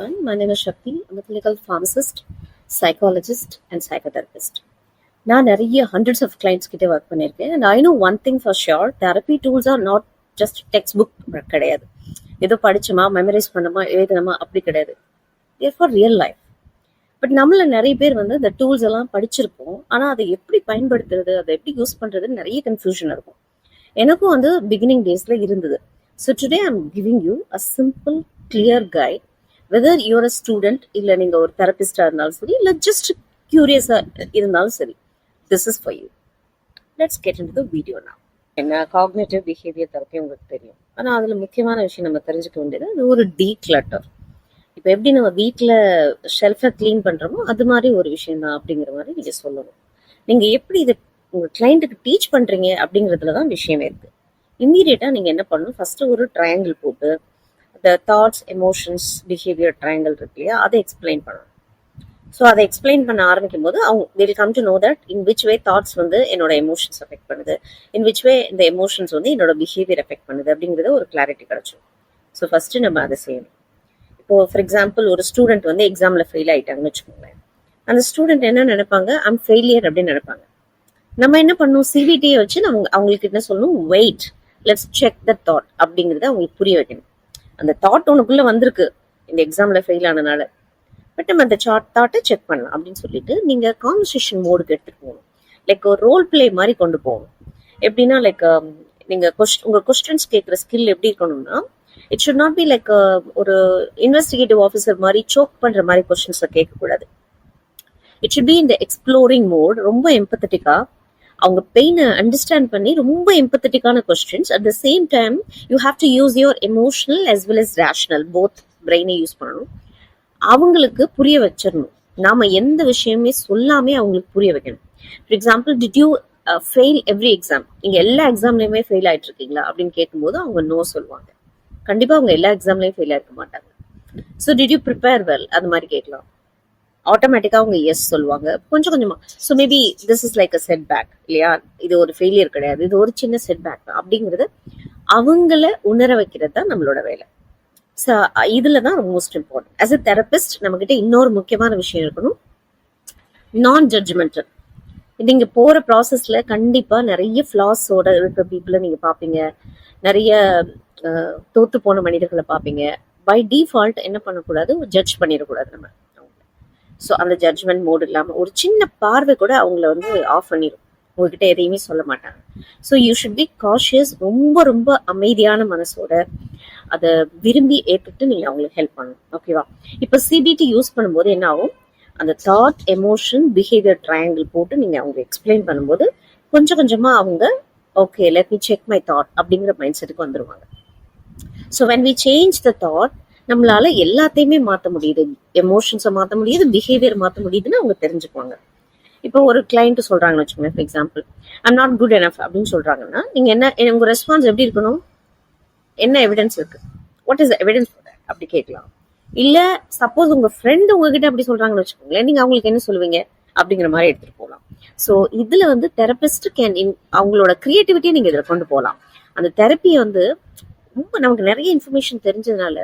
My name is Shakti. I'm a clinical pharmacist, psychologist, and psychotherapist. நான் நிறைய hundreds of clients கிட்ட work பண்ணியிருக்கேன். And I know one thing for sure, therapy tools are not just textbook கிடையாது. ஏதோ படிச்சோமா, memorise பண்ணோமா, எழுதணுமா அப்படி கிடையாது. They're for real life. But நம்மள நிறைய பேர் வந்து இந்த டூல்ஸ் எல்லாம் படிச்சிருப்போம். ஆனா அதை எப்படி பயன்படுத்துறது, அதை எப்படி யூஸ் பண்றதுன்னு நிறைய கன்ஃபியூஷன் இருக்கும். எனக்கும் வந்து பிகினிங் டேஸ்ல இருந்தது. So today I'm giving you a simple clear guide. Whether you're a student, இல்லை நீங்க ஒரு தெரபிஸ்டா இருந்தாலும் சரி, இல்லை ஜஸ்ட் கியூரியஸா இருந்தாலும் சரி, this is for you. Let's get into the video நவ. என்ன காக்னிட்டிவ் பிஹேவியர் தெரப்பி உங்களுக்கு தெரியும். ஆனா அதுல முக்கியமான விஷயம் நம்ம தெரிஞ்சுக்க வேண்டியது, அது ஒரு டீக்ளட்டர். இப்போ எப்படி நம்ம வீட்டில் ஷெல்ஃபை க்ளீன் பண்ணுறோமோ அது மாதிரி ஒரு விஷயம் தான் அப்படிங்கிற மாதிரி நீங்கள் சொல்லணும். நீங்கள் எப்படி இதை உங்கள் கிளைண்ட்டுக்கு டீச் பண்ணுறீங்க அப்படிங்கிறதுல தான் விஷயமே இருக்குது. இம்மீடியட்டாக நீங்கள் என்ன பண்ணணும், ஃபஸ்ட்டு ஒரு ட்ரையாங்கிள் போட்டு அந்த தாட்ஸ், எமோஷன்ஸ், பிஹேவியர் ட்ரையாங்கிள் இருக்கு இல்லையா, அதை எக்ஸ்பிளைன் பண்ணணும். ஸோ அதை எக்ஸ்பிளைன் பண்ண ஆரம்பிக்கும் போது அவங்க will come to know that in which way thoughts வந்து என்னோட எமோஷன்ஸ் எஃபெக்ட் பண்ணுது, இன் விச் வே இந்த எமோஷன்ஸ் வந்து என்னோட பிஹேவியர் எஃபெக்ட் பண்ணுது அப்படிங்கிறத ஒரு கிளாரிட்டி கிடைச்சிடும். ஸோ ஃபஸ்ட்டு நம்ம அதை செய்யணும். இப்போ ஃபார் எக்ஸாம்பிள் ஒரு ஸ்டூடெண்ட் வந்து எக்ஸாமில் ஃபெயில் ஆகிட்டாங்கன்னு வச்சுக்கோங்களேன். அந்த ஸ்டூடெண்ட் என்ன நினைப்பாங்க, ஐம் ஃபெயிலியர் அப்படின்னு நினைப்பாங்க. நம்ம என்ன பண்ணணும், சிபிடியை வச்சு நம்ம அவங்களுக்கு என்ன சொல்லணும், wait, let's check the thought அப்படிங்கிறத அவங்களுக்கு புரிய வைக்கணும். அந்த தாட் உனக்குள்ள வந்திருக்கு இந்த எக்ஸாமில் ஃபெயில் ஆனதுனால, பட் நம்ம அந்த தாட்டை செக் பண்ணலாம் அப்படின்னு சொல்லிட்டு நீங்கள் கான்வர்சேஷன் மோடுக்கு எடுத்துகிட்டு போகணும். லைக் ஒரு ரோல் பிளே மாதிரி கொண்டு போகணும். எப்படின்னா லைக் நீங்கள் உங்கள் கொஸ்டின்ஸ் கேட்குற ஸ்கில் எப்படி இருக்கணும்னா, it should not be like ஒரு இன்வெஸ்டிகேட்டிவ் ஆஃபீஸர் மாதிரி சோக் பண்ற மாதிரி கொஸ்டின்ஸை கேட்கக்கூடாது. இட் ஷுட் பி இந்த எக்ஸ்ப்ளோரிங் மோட். ரொம்ப எம்பத்தட்டிக்கா அவங்க பெயினை அண்டர்ஸ்டாண்ட் பண்ணி ரொம்ப எம்பத்தட்டிக்கான questions. At the same time you have to use your emotional as well as rational, both பிரெயினை யூஸ் பண்ணணும். அவங்களுக்கு புரிய வச்சிடணும். நாம எந்த விஷயமே சொல்லாமே அவங்களுக்கு புரிய வைக்கணும். For example, did you fail every exam, நீங்க எல்லா எக்ஸாம்லயுமே ஃபெயில் ஆயிட்டு இருக்கீங்களா அப்படின்னு கேட்கும்போது அவங்க நோ சொல்லுவாங்க. கண்டிப்பா அவங்க எல்லா எக்ஸாம்லயும் ஃபெயில் ஆயிருக்க மாட்டாங்க. So did you prepare well, அது மாதிரி கேட்கலாம். ஆட்டோமேட்டிக்கா அவங்க எஸ் சொல்லுவாங்க கொஞ்சம் கொஞ்சமா. So maybe this is like a setback இல்லையா, இது ஒரு ஃபெயிலியர் கிடையாது, இது ஒரு சின்ன செட் பேக் தான் அப்படிங்கிறது அவங்கள உணர வைக்கிறது தான் நம்மளோட வேலை. ஸோ இதுல தான் most important. As a therapist நம்ம கிட்ட இன்னொரு முக்கியமான விஷயம் இருக்கணும், நான் ஜட்ஜ்மெண்டல். நீங்க போற ப்ராசஸ்ல கண்டிப்பா நிறைய ஃபிளாஸோட இருக்கிற பீப்புளை நீங்க பாப்பீங்க, நிறைய தோத்து போன மனிதர்களை பார்ப்பீங்க. பை டிஃபால்ட் என்ன பண்ணக்கூடாது, ஜட்ஜ் பண்ணிடக்கூடாது நம்ம. ஸோ அந்த ஜட்ஜ்மெண்ட் மோடு இல்லாமல் ஒரு சின்ன பார்வை கூட அவங்கள வந்து ஆஃப் பண்ணிடும், உங்ககிட்ட எதையுமே சொல்ல மாட்டாங்க. So you should be cautious. ரொம்ப ரொம்ப அமைதியான மனசோட அதை விரும்பி ஏற்றுட்டு நீங்கள் அவங்களுக்கு ஹெல்ப் பண்ணணும். ஓகேவா? இப்போ சிபிடி யூஸ் பண்ணும்போது என்ன ஆகும், அந்த தாட், எமோஷன், பிஹேவியர் ட்ரையாங்கிள் போட்டு நீங்கள் அவங்க எக்ஸ்பிளைன் பண்ணும்போது கொஞ்சம் கொஞ்சமாக அவங்க okay let me check my thought அப்படிங்கிற மைண்ட் செட்டுக்கு வந்துருவாங்க. So when we change the thought, நம்மளால எல்லாத்தையுமே மாற்ற முடியுது, எமோஷன்ஸை மாற்ற முடியுது, பிஹேவியர் மாற்ற முடியுதுன்னு அவங்க தெரிஞ்சுக்குவாங்க. இப்போ ஒரு கிளைண்ட் சொல்றாங்கன்னு வச்சுக்கோங்க, for example I'm not good enough அப்படின்னு சொல்றாங்கன்னா, நீங்க என்ன உங்க ரெஸ்பான்ஸ் எப்படி இருக்கணும், என்ன எவிடன்ஸ் இருக்கு, வாட் இஸ் எவிடன்ஸ் அப்படி கேட்கலாம். இல்ல சப்போஸ் உங்க ஃப்ரெண்டு உங்ககிட்ட அப்படி சொல்றாங்கன்னு வச்சுக்கோங்களேன், நீங்க அவங்களுக்கு என்ன சொல்லுவீங்க அப்படிங்கிற மாதிரி எடுத்துட்டு போகலாம். ஸோ இதுல வந்து தெரபிஸ்ட் கேன் அவங்களோட கிரியேட்டிவிட்டியை நீங்க இதுல கொண்டு போகலாம். அந்த தெரப்பியை வந்து ரொம்ப நமக்கு நிறைய இன்ஃபர்மேஷன் தெரிஞ்சதுனால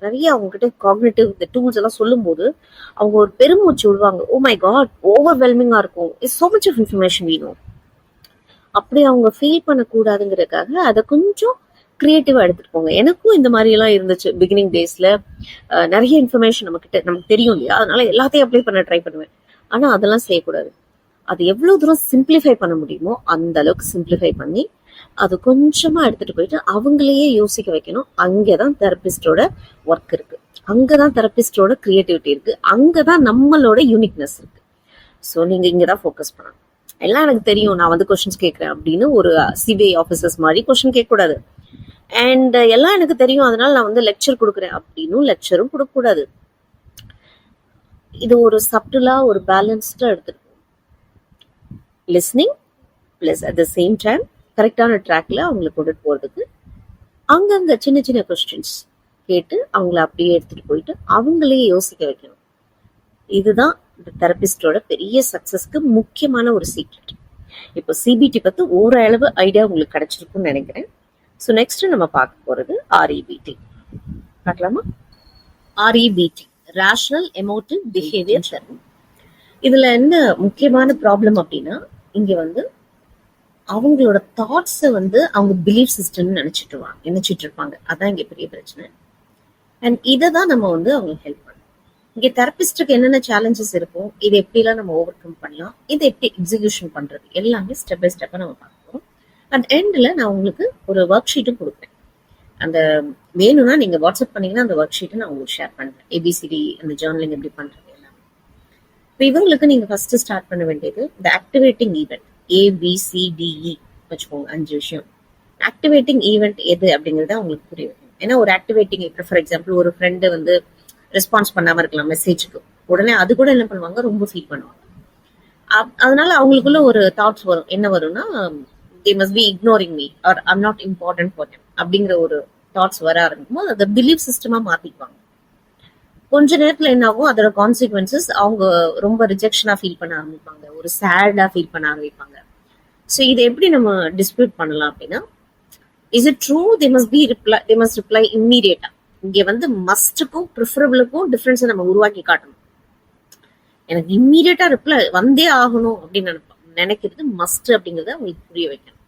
நிறைய அவங்க கிட்ட காக்னிட்டிவ் இந்த டூல்ஸ் எல்லாம் சொல்லும் போது அவங்க ஒரு பெருமூச்சு விடுவாங்க. ஓ மை காட், ஓவர்வெல்மிங்கா இருக்கும், it's so much of information வேணும். அப்படி அவங்க ஃபீல் பண்ணக்கூடாதுங்கிறதுக்காக அதை கொஞ்சம் கிரியேட்டிவா எடுத்துட்டு போங்க. எனக்கும் இந்த மாதிரி எல்லாம் இருந்துச்சு பிகினிங் டேஸ்ல. நிறைய இன்ஃபர்மேஷன் நமக்கு தெரியும் இல்லையா, அதனால எல்லாத்தையும் அப்ளை பண்ண ட்ரை பண்ணுவேன். ஆனா அதெல்லாம் செய்யக்கூடாது. அது எவ்வளவு தூரம் சிம்பிளிஃபை பண்ண முடியுமோ அந்த அளவுக்கு சிம்பிளிஃபை பண்ணி அது கொஞ்சமா எடுத்துட்டு போயிட்டு அவங்களையே யோசிக்க வைக்கணும். அங்கேதான் தெரபிஸ்டோட ஒர்க் இருக்கு, அங்கதான் தெரபிஸ்டோட கிரியேட்டிவிட்டி இருக்கு, அங்கதான் நம்மளோட யூனிக்னஸ் இருக்கு. ஸோ நீங்க இங்கதான் ஃபோக்கஸ் பண்ணணும். எல்லாம் எனக்கு தெரியும், நான் வந்து கொஸ்டின்ஸ் கேட்கறேன் அப்படின்னு ஒரு சிபிஐ ஆஃபீஸர்ஸ் மாதிரி கொஸ்டின் கேட்கக்கூடாது. அண்ட் எல்லாம் எனக்கு தெரியும் அதனால நான் வந்து லெக்சர் கொடுக்குறேன் அப்படின்னு லெக்சரும் கொடுக்கக்கூடாது. இது ஒரு சப்டிலா ஒரு பேலன்ஸ்டா எடுத்துட்டு listening plus at the same time கரெக்டான ட்ராக்ல அவங்களை கொண்டுட்டு போறதுக்கு அங்கங்க சின்ன சின்ன கொஸ்டின்ஸ் கேட்டு அவங்கள அப்படியே எடுத்துட்டு போயிட்டு அவங்களே யோசிக்க வைக்கணும். இதுதான் இந்த தெரபிஸ்டோட பெரிய சக்சஸ்க்கு முக்கியமான ஒரு சீக்ரெட். இப்போ சிபிடி பத்தி ஓரளவு ஐடியா உங்களுக்கு கிடைச்சிருக்கும்னு நினைக்கிறேன். ஸோ நெக்ஸ்ட் நம்ம பார்க்க போறது REBT. பார்க்கலாமா? REBT, rational emotive behaviour therapy. இதுல என்ன முக்கியமான ப்ராப்ளம் அப்படின்னா, இங்க வந்து அவங்களோட தாட்ஸை வந்து அவங்க பிலீஃப் சிஸ்டம்னு நினைச்சிட்டு இருப்பாங்க. அதான் இங்க பெரிய பிரச்சனை. அண்ட் இதை தான் நம்ம வந்து அவங்களுக்கு ஹெல்ப் பண்ணணும். இங்க தெரபிஸ்டுக்கு என்னென்ன சேலஞ்சஸ் இருக்கும், இதை எப்படிலாம் நம்ம ஓவர் கம் பண்ணலாம், இதை எப்படி எக்ஸிகியூஷன் பண்றது, எல்லாமே ஸ்டெப் பை ஸ்டெப்பா நம்ம பார்க்கணும். அண்ட் எண்ட்ல நான் உங்களுக்கு ஒரு ஒர்க் ஷீட்டும் கொடுப்பேன். அந்த வேணும்னா நீங்க வாட்ஸ்அப் பண்ணீங்கன்னா அந்த ஒர்க் ஷீட்டை நான் உங்களுக்கு ஷேர் பண்றேன். ஏபிசிடி அந்த ஜேர்னலிங் எப்படி பண்றது எல்லாம். இப்போ இவங்களுக்கு நீங்க ஃபர்ஸ்ட் ஸ்டார்ட் பண்ண வேண்டியது இந்த ஆக்டிவேட்டிங் ஈவெண்ட். ABCDE வச்சுக்கோங்க, 5 விஷயம். ஆக்டிவேட்டிங் ஈவெண்ட் எது அப்படிங்கறத அவங்களுக்கு புரிய வைக்கணும். ஏன்னா ஒரு ஆக்டிவேட்டிங், ஃபார் எக்ஸாம்பிள் ஒரு ஃப்ரெண்டு வந்து ரெஸ்பான்ஸ் பண்ணாம இருக்கலாம் மெசேஜுக்கு, உடனே அது கூட என்ன பண்ணுவாங்க, ரொம்ப ஃபீல் பண்ணுவாங்க. அதனால அவங்களுக்குள்ள ஒரு தாட்ஸ் வரும். என்ன வரும்னா, they must be ignoring me or I'm not important for them அப்படிங்கிற ஒரு தாட்ஸ் வர ஆரம்பிக்கும் போது அதை பிலீஃப் சிஸ்டமா மாத்திக்குவாங்க. கொஞ்ச நேரத்துல என்ன ஆகும், அதோட கான்சிக்வன்சஸ் அவங்க ரொம்ப ரிஜெக்ஷனா ஃபீல் பண்ண ஆரம்பிப்பாங்க, ஒரு சேடா ஃபீல் பண்ண ஆரம்பிப்பாங்க. ஸோ இதை எப்படி நம்ம டிஸ்பியூட் பண்ணலாம் அப்படின்னா, is it true, they must reply immediate. இங்க வந்து மஸ்டுக்கும் ப்ரிஃபரபிளுக்கும் டிஃபரன்ஸை நம்ம உருவாக்கி காட்டணும். எனக்கு இம்மீடியட்டா ரிப்ளை வந்தே ஆகணும் அப்படின்னு நினைக்கிறது மஸ்ட் அப்படிங்கறத அவங்களுக்கு புரிய வைக்கணும்.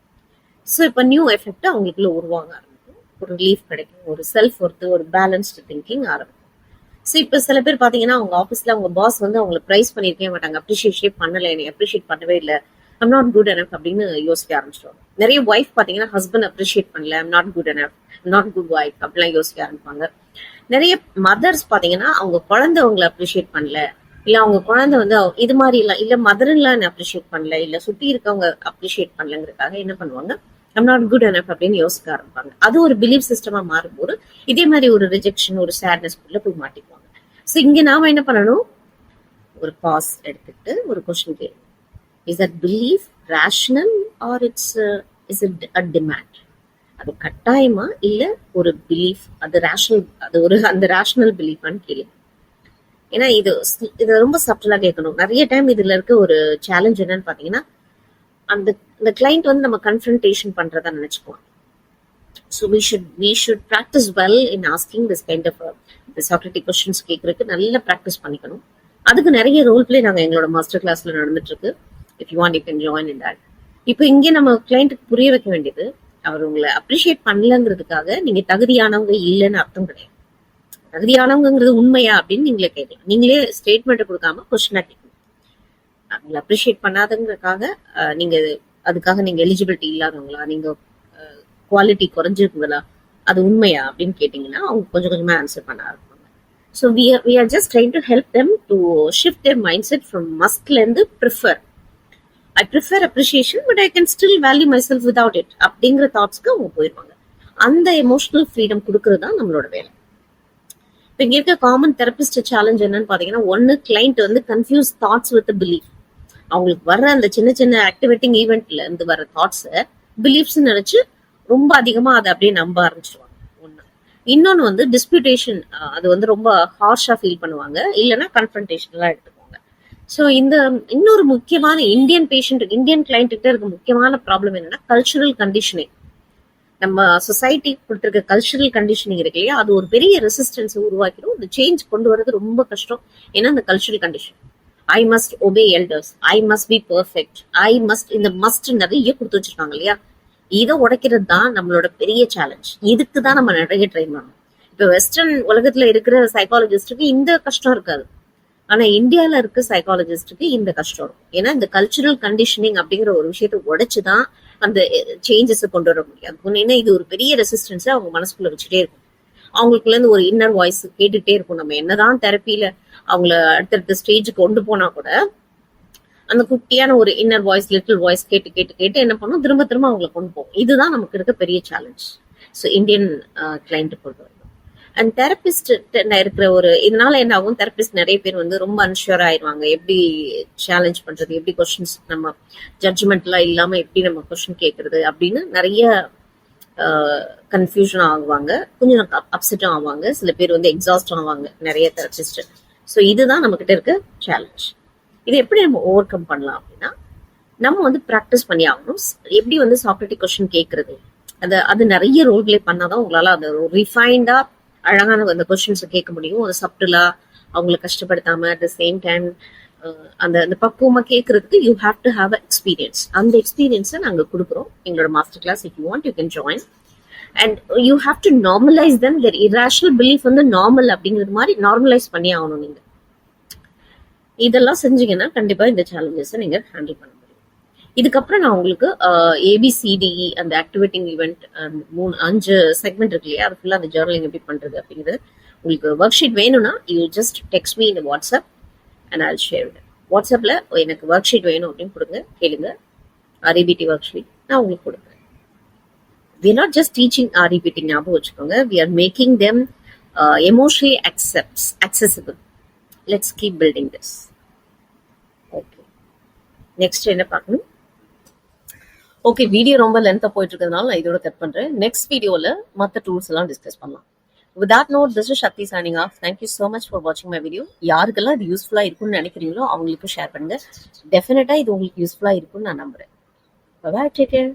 ஸோ இப்போ நியூ எஃபெக்ட் அவங்களுக்குள்ள உருவாங்க ஆரம்பிக்கும், ஒரு ரிலீஃப் கிடைக்கும், ஒரு செல்ஃப் ஒர்த்து, ஒரு பேலன்ஸ்டு திங்கிங் ஆரம்பிக்கும். ஸோ இப்போ சில பேர் பாத்தீங்கன்னா அவங்க ஆஃபீஸ்ல அவங்க பாஸ் வந்து அவங்களை ப்ரைஸ் பண்ணிருக்கவே மாட்டாங்க, அப்ரிஷியேஷே பண்ணல, என்னை அப்ரிஷியேட் பண்ணவே இல்லை, ஐம் நாட் குட் எனஃப் அப்படின்னு யோசிக்க ஆரம்பிச்சிடுவாங்க. நிறைய ஒய்ஃப் பாத்தீங்கன்னா ஹஸ்பண்ட் அப்ரிஷியேட் பண்ணல, I'm not good enough, not good wife அப்படிலாம் யோசிக்க ஆரம்பிப்பாங்க. நிறைய மதர்ஸ் பாத்தீங்கன்னா அவங்க குழந்தை அவங்களை அப்ரிஷியேட் பண்ணல, இல்ல அவங்க குழந்தை வந்து இது மாதிரி இல்ல மதர் எல்லாம் என்ன அப்ரிஷியேட் பண்ணல, இல்ல சுத்தி இருக்கவங்க அப்ரிஷியேட் பண்ணலங்கிறதுக்காக என்ன பண்ணுவாங்க, ஐம் நாட் குட் எனஃப் அப்படின்னு யோசிக்க ஆரம்பிப்பாங்க. அது ஒரு பிலீஃப் சிஸ்டமா மாறும்போது இதே மாதிரி ஒரு ரிஜெக்ஷன், ஒரு சேட்னஸ் குள்ள போய் மாட்டிக்குவாங்க. ஸோ இங்க நாம என்ன பண்ணணும், ஒரு பாஸ் எடுத்துட்டு ஒரு கொஸ்டின் கேட்கணும். Is that belief rational or is it a demand? அது கட்டாயமா இல்ல ஒரு பிலீஃப், அது ரேஷனல், அது ஒரு அந்த ரேஷனல் பிலீஃபான்னு கேள்வி. ஏன்னா இது ரொம்ப சப்டலா கேட்கணும். நிறைய டைம் இதுல இருக்க ஒரு சேலஞ்ச் என்னன்னு பாத்தீங்கன்னா, அந்த கிளைண்ட் வந்து நம்ம கன்ஃபரன்டேஷன் பண்றதா நினைச்சுக்குவோம். So we should practice well in asking this kind of Socratic questions கேட்கறதுக்கு நல்ல ப்ராக்டிஸ் பண்ணிக்கணும். அதுக்கு நிறைய ரோல் பிளே நாங்க எங்களோட மாஸ்டர் கிளாஸ்ல நடந்துட்டு இருக்கு. If you want you can join in that. இப்போ இங்கே நம்ம கிளைண்ட்டுக்கு புரிய வைக்க வேண்டியது, அவர் உங்களை அப்ரிஷியேட் பண்ணலங்கிறதுக்காக நீங்க தகுதியானவங்க இல்லைன்னு அர்த்தம் கிடையாது. தகுதியானவங்கிறது உண்மையா அப்படின்னு நீங்களே கேட்கலாம். நீங்களே ஸ்டேட்மெண்ட் கொடுக்காம கொஸ்டினா கேட்கணும். உங்களை அப்ரிஷியேட் பண்ணாதங்கிறதுக்காக நீங்க அதுக்காக நீங்க எலிஜிபிலிட்டி இல்லாதவங்களா, நீங்க குவாலிட்டி குறைஞ்சிருக்குங்களா, அது உண்மையா அப்படின்னு கேட்டீங்கன்னா அவங்க கொஞ்சம் கொஞ்சமா ஆன்சர் பண்ண ஆரம்பிப்பாங்க. So we are just trying to help them to shift their mindset from mustல இருந்து prefer. I prefer appreciation but I can still value myself without it அப்படிங்கிற தாட்ஸ்க்கு அவங்க போயிருவாங்க. அந்த எமோஷனல் ஃப்ரீடம் கொடுக்கறது தான் நம்மளோட வேலை. இப்போ இங்க இருக்க காமன் தெரபிஸ்ட் சேலஞ்ச் என்னன்னு பாத்தீங்கன்னா, ஒன்னு கிளைண்ட் வந்து கன்ஃபியூஸ் தாட்ஸ் வித் பிலீஃப். அவங்களுக்கு வர்ற அந்த சின்ன சின்ன ஆக்டிவேட்டிங் ஈவெண்ட்ல இருந்து வர தாட்ஸை பிலீஃப்ஸ் நினைச்சு ரொம்ப அதிகமா அதை அப்படியே நம்ப ஆரம்பிச்சிருவாங்க. ஒண்ணு. இன்னொன்னு வந்து டிஸ்பியூட்டேஷன், அது வந்து ரொம்ப ஹார்ஷா ஃபீல் பண்ணுவாங்க, இல்லைன்னா கன்ஃபரன்டேஷன்லாம் எடுத்துக்குவாங்க. ஸோ இந்த இன்னொரு முக்கியமான இந்தியன் கிளைண்ட் கிட்ட இருக்க முக்கியமான ப்ராப்ளம் என்னன்னா கல்ச்சுரல் கண்டிஷனிங். நம்ம சொசைட்டி கொடுத்துருக்க கல்ச்சுரல் கண்டிஷனிங் இருக்கு இல்லையா, அது ஒரு பெரிய ரெசிஸ்டன்ஸை உருவாக்கிடும். இந்த சேஞ்ச் கொண்டு வரது ரொம்ப கஷ்டம். ஏன்னா இந்த cultural condition, I must obey elders, I must be perfect, I must, இந்த மஸ்ட் நிறைய கொடுத்து வச்சிருக்காங்க இல்லையா, இதை உடைக்கிறது தான் நம்மளோட பெரிய சேலஞ்ச். இதுக்கு தான் நம்ம நிறைய ட்ரை பண்ணணும். இப்போ வெஸ்டர்ன் உலகத்துல இருக்கிற சைக்காலஜிஸ்டுக்கு இந்த கஷ்டம் இருக்காது, ஆனா இந்தியால இருக்க சைக்காலஜிஸ்டுக்கு இந்த கஷ்டம் இருக்கும். ஏன்னா இந்த கல்ச்சுரல் கண்டிஷனிங் அப்படிங்கிற ஒரு விஷயத்தை உடைச்சுதான் அந்த சேஞ்சஸ் கொண்டு வர முடியாது. ஏன்னா இது ஒரு பெரிய ரெசிஸ்டன்ஸை அவங்க மனசுக்குள்ள வச்சுட்டே இருக்கும். அவங்களுக்குள்ள இருந்து ஒரு இன்னர் வாய்ஸ் கேட்டுட்டே இருக்கும். நம்ம என்னதான் தெரப்பியில அவங்கள அடுத்தடுத்த ஸ்டேஜுக்கு கொண்டு போனா கூட அந்த குட்டியான ஒரு இன்னர் வாய்ஸ், லிட்டில் வாய்ஸ் கேட்டு கேட்டு கேட்டு என்ன பண்ணும், திரும்ப திரும்ப அவங்களை கொண்டு போகும். இதுதான் நமக்கு இருக்க பெரிய சேலஞ்ச். ஸோ இந்தியன் கிளைண்ட் பொறுத்த வரைக்கும். அண்ட் தெரபிஸ்ட் இருக்கிற ஒரு இதனால என்ன ஆகும், தெரபிஸ்ட் நிறைய பேர் வந்து ரொம்ப அன்ஷூர் ஆயிடுவாங்க. எப்படி சேலஞ்ச் பண்றது, எப்படி கொஸ்டின்ஸ் நம்ம ஜட்ஜ்மெண்ட்லாம் இல்லாம எப்படி நம்ம கொஸ்டின் கேட்கறது அப்படின்னு நிறைய கன்ஃபியூஷன் ஆகுவாங்க, கொஞ்சம் அப்செட்டும் ஆவாங்க, சில பேர் வந்து எக்ஸாஸ்ட் ஆவாங்க நிறைய தெரபிஸ்ட். ஸோ இதுதான் நம்ம கிட்ட இருக்க சேலஞ்ச். இதை எப்படி நம்ம ஓவர் கம் பண்ணலாம் அப்படின்னா, நம்ம வந்து ப்ராக்டிஸ் பண்ணி ஆகணும். எப்படி வந்து சாக்ரட்டிக் கொஸ்டின் கேட்கறது, அது நிறைய ரோல் பிளே பண்ணாதான் உங்களால அந்த ரிஃபைண்டா அழகான அந்த கொஸ்டின்ஸை கேட்க முடியும். அது சப்டிலா அவங்களை கஷ்டப்படுத்தாம அட் த சேம் டைம் அந்த அந்த பக்குவமா கேட்கறதுக்கு you have to have a experience. அந்த எக்ஸ்பீரியன்ஸை நாங்கள் கொடுக்குறோம் எங்களோட master class. If you want you can join. And you have to normalise then. Their irrational belief வந்து நார்மல் அப்படிங்கிறது மாதிரி நார்மலைஸ் பண்ணி ஆகணும். நீங்க இதெல்லாம் செஞ்சீங்கன்னா கண்டிப்பா இந்த சேலஞ்சஸை நீங்க ஹேண்டில் பண்ண முடியும். இதுக்கப்புறம் நான் உங்களுக்கு ஏபிசிடிஇ அந்த ஆக்டிவேட்டிங் ஈவெண்ட் 5 செக்மெண்ட் இருக்கு இல்லையா, அது ஃபுல்லாக அந்த ஜேர்னலிங் எப்படி பண்றது அப்படிங்கிறது உங்களுக்கு ஒர்க் ஷீட் வேணும்னா you just text me in WhatsApp and I'll share it. வாட்ஸ்அப்ல எனக்கு ஒர்க் ஷீட் வேணும் அப்படின்னு கொடுங்க, கேளுங்க. REBT ஒர்க் ஷீட் நான் உங்களுக்கு கொடுக்குறேன். we are not just teaching REBT, ஞாபகம் வச்சுக்கோங்க. we are making them emotionally accessible. Let's keep building this. Okay, next என்ன பார்க்கணும்? ஓகே, வீடியோ ரொம்ப லென்த்தாக போயிட்டு இருக்கிறதுனால நான் இதோட கட் பண்றேன். நெக்ஸ்ட் வீடியோல மற்ற டூல்ஸ் எல்லாம் டிஸ்கஸ் பண்ணலாம். With that note, this is Shakti signing off. Thank you so much for watching my video. யாருக்கெல்லாம் இது யூஸ்ஃபுல்லா இருக்கும்னு நினைக்கிறீங்களோ அவங்களுக்கு ஷேர் பண்ணுங்க. டெஃபினட்டா இது உங்களுக்கு யூஸ்ஃபுல்லா இருக்கும்னு நான் நம்புறேன். Bye bye, take care.